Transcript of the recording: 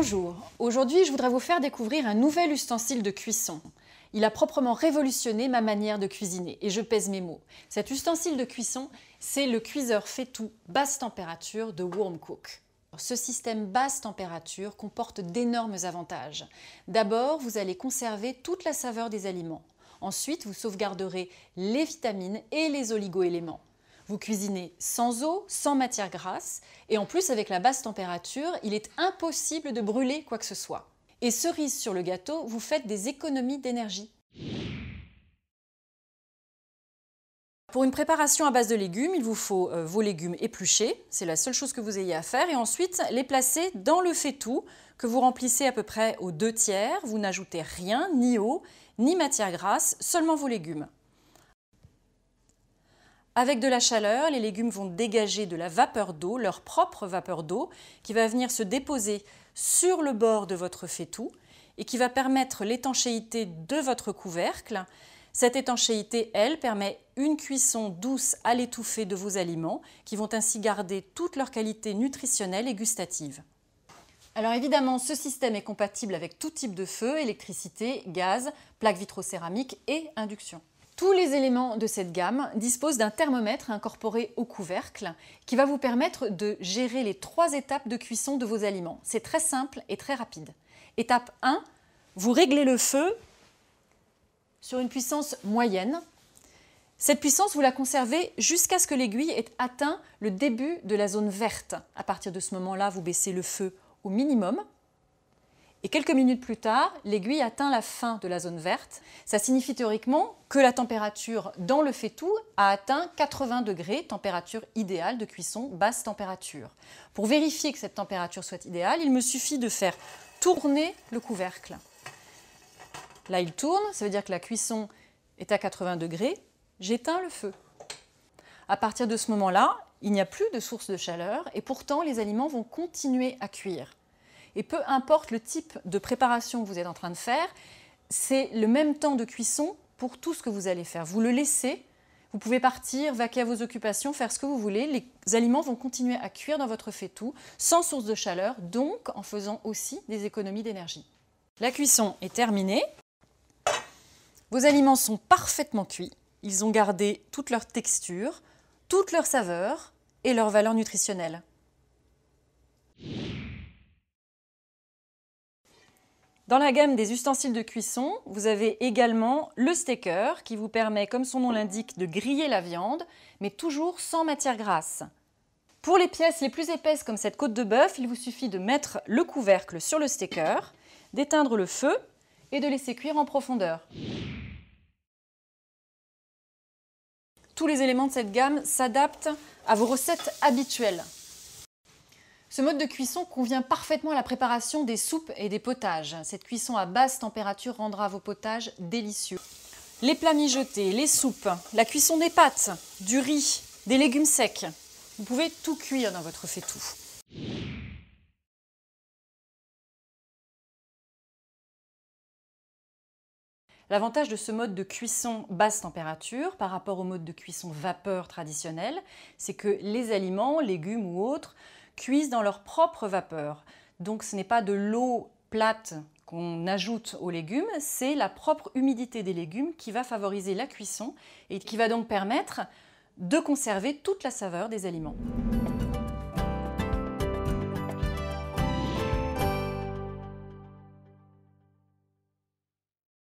Bonjour, aujourd'hui je voudrais vous faire découvrir un nouvel ustensile de cuisson. Il a proprement révolutionné ma manière de cuisiner, et je pèse mes mots. Cet ustensile de cuisson, c'est le cuiseur fait-tout basse température de Warmcook. Ce système basse température comporte d'énormes avantages. D'abord, vous allez conserver toute la saveur des aliments. Ensuite, vous sauvegarderez les vitamines et les oligo-éléments. Vous cuisinez sans eau, sans matière grasse, et en plus avec la basse température, il est impossible de brûler quoi que ce soit. Et cerise sur le gâteau, vous faites des économies d'énergie. Pour une préparation à base de légumes, il vous faut vos légumes épluchés, c'est la seule chose que vous ayez à faire, et ensuite les placer dans le fait-tout que vous remplissez à peu près aux 2/3. Vous n'ajoutez rien, ni eau, ni matière grasse, seulement vos légumes. Avec de la chaleur, les légumes vont dégager de la vapeur d'eau, leur propre vapeur d'eau, qui va venir se déposer sur le bord de votre fait-tout et qui va permettre l'étanchéité de votre couvercle. Cette étanchéité, elle, permet une cuisson douce à l'étouffée de vos aliments qui vont ainsi garder toute leur qualité nutritionnelle et gustative. Alors évidemment, ce système est compatible avec tout type de feu, électricité, gaz, plaque vitrocéramique et induction. Tous les éléments de cette gamme disposent d'un thermomètre incorporé au couvercle qui va vous permettre de gérer les 3 étapes de cuisson de vos aliments. C'est très simple et très rapide. Étape 1, vous réglez le feu sur une puissance moyenne. Cette puissance, vous la conservez jusqu'à ce que l'aiguille ait atteint le début de la zone verte. À partir de ce moment-là, vous baissez le feu au minimum. Et quelques minutes plus tard, l'aiguille atteint la fin de la zone verte. Ça signifie théoriquement que la température dans le fait-tout a atteint 80 degrés, température idéale de cuisson, basse température. Pour vérifier que cette température soit idéale, il me suffit de faire tourner le couvercle. Là, il tourne, ça veut dire que la cuisson est à 80 degrés. J'éteins le feu. À partir de ce moment-là, il n'y a plus de source de chaleur et pourtant les aliments vont continuer à cuire. Et peu importe le type de préparation que vous êtes en train de faire, c'est le même temps de cuisson pour tout ce que vous allez faire. Vous le laissez, vous pouvez partir, vaquer à vos occupations, faire ce que vous voulez. Les aliments vont continuer à cuire dans votre fait-tout, sans source de chaleur, donc en faisant aussi des économies d'énergie. La cuisson est terminée. Vos aliments sont parfaitement cuits. Ils ont gardé toute leur texture, toute leur saveur et leur valeur nutritionnelle. Dans la gamme des ustensiles de cuisson, vous avez également le steaker qui vous permet, comme son nom l'indique, de griller la viande, mais toujours sans matière grasse. Pour les pièces les plus épaisses comme cette côte de bœuf, il vous suffit de mettre le couvercle sur le steaker, d'éteindre le feu et de laisser cuire en profondeur. Tous les éléments de cette gamme s'adaptent à vos recettes habituelles. Ce mode de cuisson convient parfaitement à la préparation des soupes et des potages. Cette cuisson à basse température rendra vos potages délicieux. Les plats mijotés, les soupes, la cuisson des pâtes, du riz, des légumes secs. Vous pouvez tout cuire dans votre fait-tout. L'avantage de ce mode de cuisson basse température par rapport au mode de cuisson vapeur traditionnel, c'est que les aliments, légumes ou autres, cuisent dans leur propre vapeur. Donc ce n'est pas de l'eau plate qu'on ajoute aux légumes, c'est la propre humidité des légumes qui va favoriser la cuisson et qui va donc permettre de conserver toute la saveur des aliments.